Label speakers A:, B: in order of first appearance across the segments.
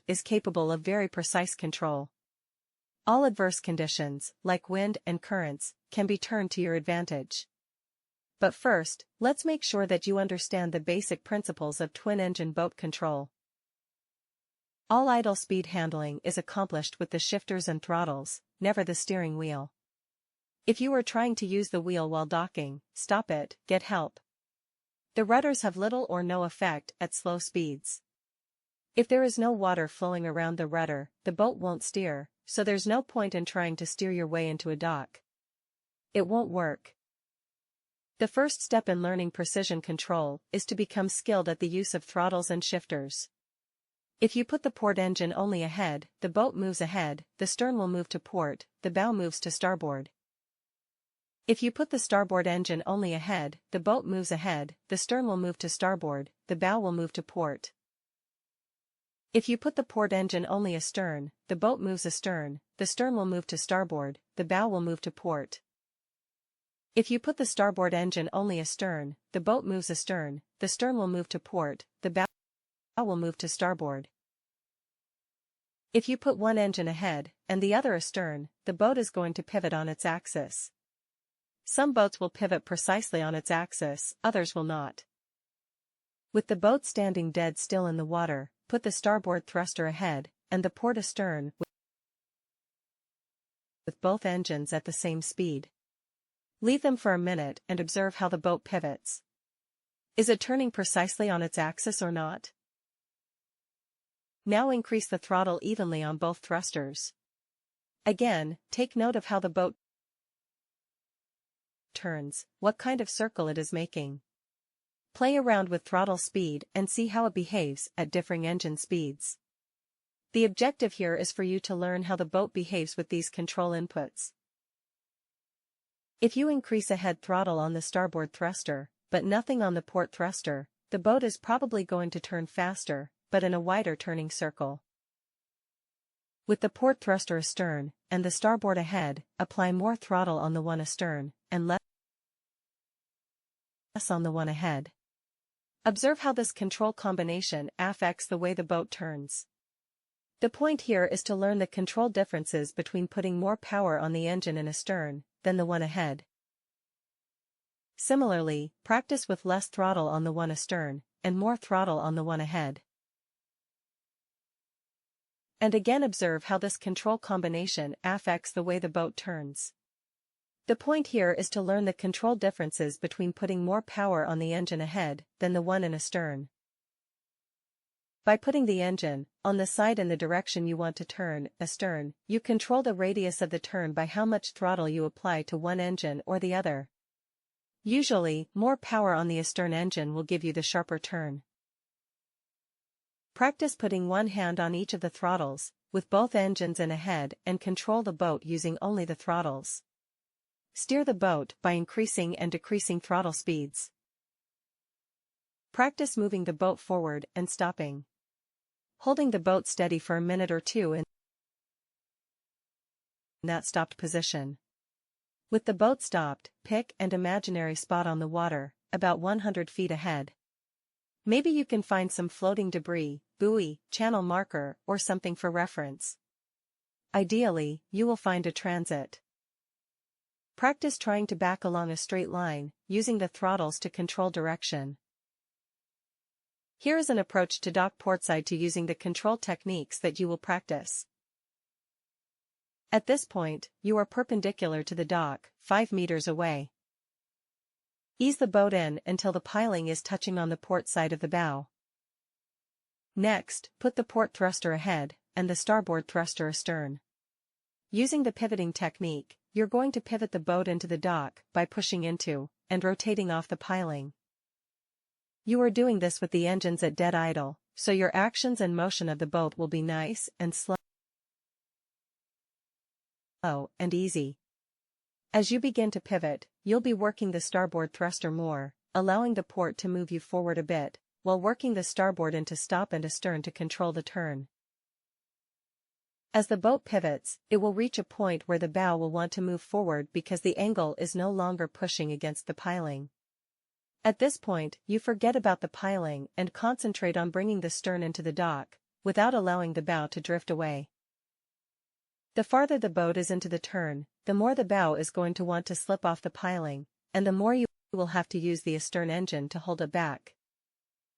A: is capable of very precise control. All adverse conditions, like wind and currents, can be turned to your advantage. But first, let's make sure that you understand the basic principles of twin-engine boat control. All idle speed handling is accomplished with the shifters and throttles, never the steering wheel. If you are trying to use the wheel while docking, stop it, get help. The rudders have little or no effect at slow speeds. If there is no water flowing around the rudder, the boat won't steer, so there's no point in trying to steer your way into a dock. It won't work. The first step in learning precision control is to become skilled at the use of throttles and shifters. If you put the port engine only ahead, the boat moves ahead, the stern will move to port, the bow moves to starboard. If you put the starboard engine only ahead, the boat moves ahead, the stern will move to starboard, the bow will move to port. If you put the port engine only astern, the boat moves astern, the stern will move to starboard, the bow will move to port. If you put the starboard engine only astern, the boat moves astern, the stern will move to port, the bow will move to starboard. If you put one engine ahead, and the other astern, the boat is going to pivot on its axis. Some boats will pivot precisely on its axis, others will not. With the boat standing dead still in the water, put the starboard thruster ahead, and the port astern with both engines at the same speed. Leave them for a minute and observe how the boat pivots. Is it turning precisely on its axis or not? Now increase the throttle evenly on both thrusters. Again, take note of how the boat turns, what kind of circle it is making. Play around with throttle speed and see how it behaves at differing engine speeds. The objective here is for you to learn how the boat behaves with these control inputs. If you increase a head throttle on the starboard thruster, but nothing on the port thruster, the boat is probably going to turn faster, but in a wider turning circle. With the port thruster astern, and the starboard ahead, apply more throttle on the one astern, and less on the one ahead. Observe how this control combination affects the way the boat turns. The point here is to learn the control differences between putting more power on the engine in astern than the one ahead. Similarly, practice with less throttle on the one astern, and more throttle on the one ahead. And again observe how this control combination affects the way the boat turns. The point here is to learn the control differences between putting more power on the engine ahead than the one in astern. By putting the engine on the side in the direction you want to turn, astern, you control the radius of the turn by how much throttle you apply to one engine or the other. Usually, more power on the astern engine will give you the sharper turn. Practice putting one hand on each of the throttles, with both engines in ahead, and control the boat using only the throttles. Steer the boat by increasing and decreasing throttle speeds. Practice moving the boat forward and stopping. Holding the boat steady for a minute or two in that stopped position. With the boat stopped, pick an imaginary spot on the water, about 100 feet ahead. Maybe you can find some floating debris, buoy, channel marker, or something for reference. Ideally, you will find a transit. Practice trying to back along a straight line, using the throttles to control direction. Here is an approach to dock portside to using the control techniques that you will practice. At this point, you are perpendicular to the dock, 5 meters away. Ease the boat in until the piling is touching on the port side of the bow. Next, put the port thruster ahead, and the starboard thruster astern. Using the pivoting technique, you're going to pivot the boat into the dock by pushing into, and rotating off the piling. You are doing this with the engines at dead idle, so your actions and motion of the boat will be nice and slow and easy. As you begin to pivot, you'll be working the starboard thruster more, allowing the port to move you forward a bit, while working the starboard into stop and astern to control the turn. As the boat pivots, it will reach a point where the bow will want to move forward because the angle is no longer pushing against the piling. At this point, you forget about the piling and concentrate on bringing the stern into the dock, without allowing the bow to drift away. The farther the boat is into the turn, the more the bow is going to want to slip off the piling, and the more you will have to use the astern engine to hold it back.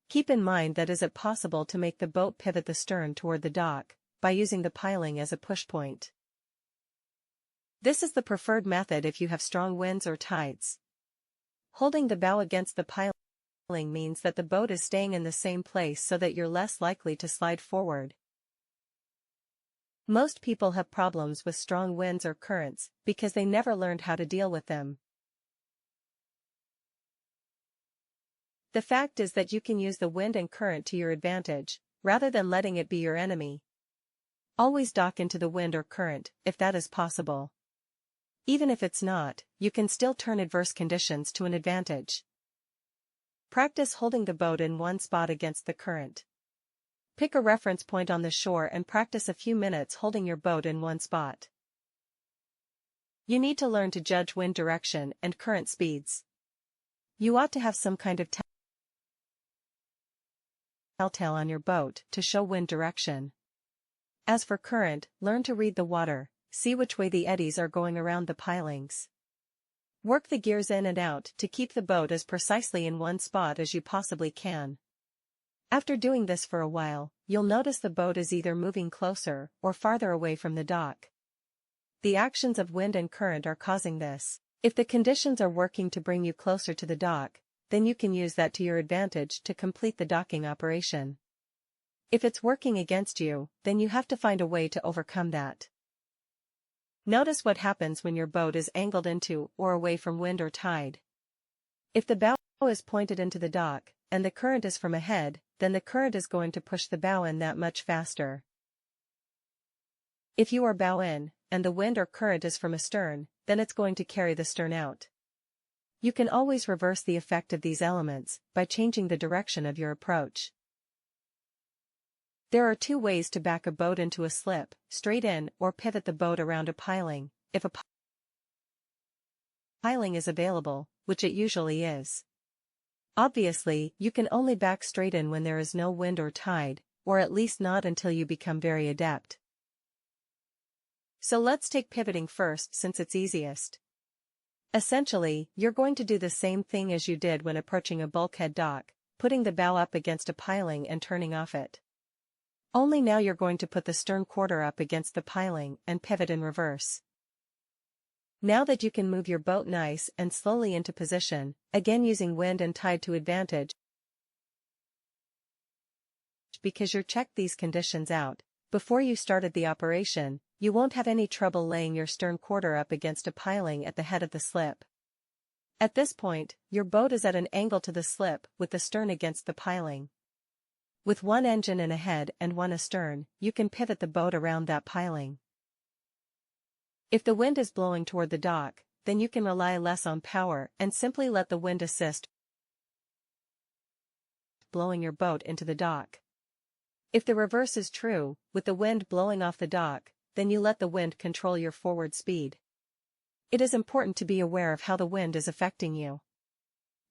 A: Keep in mind that is it possible to make the boat pivot the stern toward the dock, by using the piling as a push point. This is the preferred method if you have strong winds or tides. Holding the bow against the piling means that the boat is staying in the same place so that you're less likely to slide forward. Most people have problems with strong winds or currents because they never learned how to deal with them. The fact is that you can use the wind and current to your advantage, rather than letting it be your enemy. Always dock into the wind or current, if that is possible. Even if it's not, you can still turn adverse conditions to an advantage. Practice holding the boat in one spot against the current. Pick a reference point on the shore and practice a few minutes holding your boat in one spot. You need to learn to judge wind direction and current speeds. You ought to have some kind of telltale on your boat to show wind direction. As for current, learn to read the water, see which way the eddies are going around the pilings. Work the gears in and out to keep the boat as precisely in one spot as you possibly can. After doing this for a while, you'll notice the boat is either moving closer or farther away from the dock. The actions of wind and current are causing this. If the conditions are working to bring you closer to the dock, then you can use that to your advantage to complete the docking operation. If it's working against you, then you have to find a way to overcome that. Notice what happens when your boat is angled into or away from wind or tide. If the bow is pointed into the dock, and the current is from ahead, then the current is going to push the bow in that much faster. If you are bow in, and the wind or current is from astern, then it's going to carry the stern out. You can always reverse the effect of these elements by changing the direction of your approach. There are two ways to back a boat into a slip, straight in or pivot the boat around a piling, if a piling is available, which it usually is. Obviously, you can only back straight in when there is no wind or tide, or at least not until you become very adept. So let's take pivoting first since it's easiest. Essentially, you're going to do the same thing as you did when approaching a bulkhead dock, putting the bow up against a piling and turning off it. Only now you're going to put the stern quarter up against the piling and pivot in reverse. Now that you can move your boat nice and slowly into position, again using wind and tide to advantage, because you checked these conditions out before you started the operation, you won't have any trouble laying your stern quarter up against a piling at the head of the slip. At this point, your boat is at an angle to the slip with the stern against the piling. With one engine in ahead and one astern, you can pivot the boat around that piling. If the wind is blowing toward the dock, then you can rely less on power and simply let the wind assist blowing your boat into the dock. If the reverse is true, with the wind blowing off the dock, then you let the wind control your forward speed. It is important to be aware of how the wind is affecting you.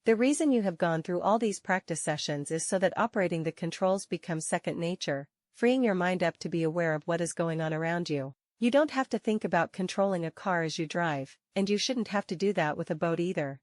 A: The reason you have gone through all these practice sessions is so that operating the controls becomes second nature, freeing your mind up to be aware of what is going on around you. You don't have to think about controlling a car as you drive, and you shouldn't have to do that with a boat either.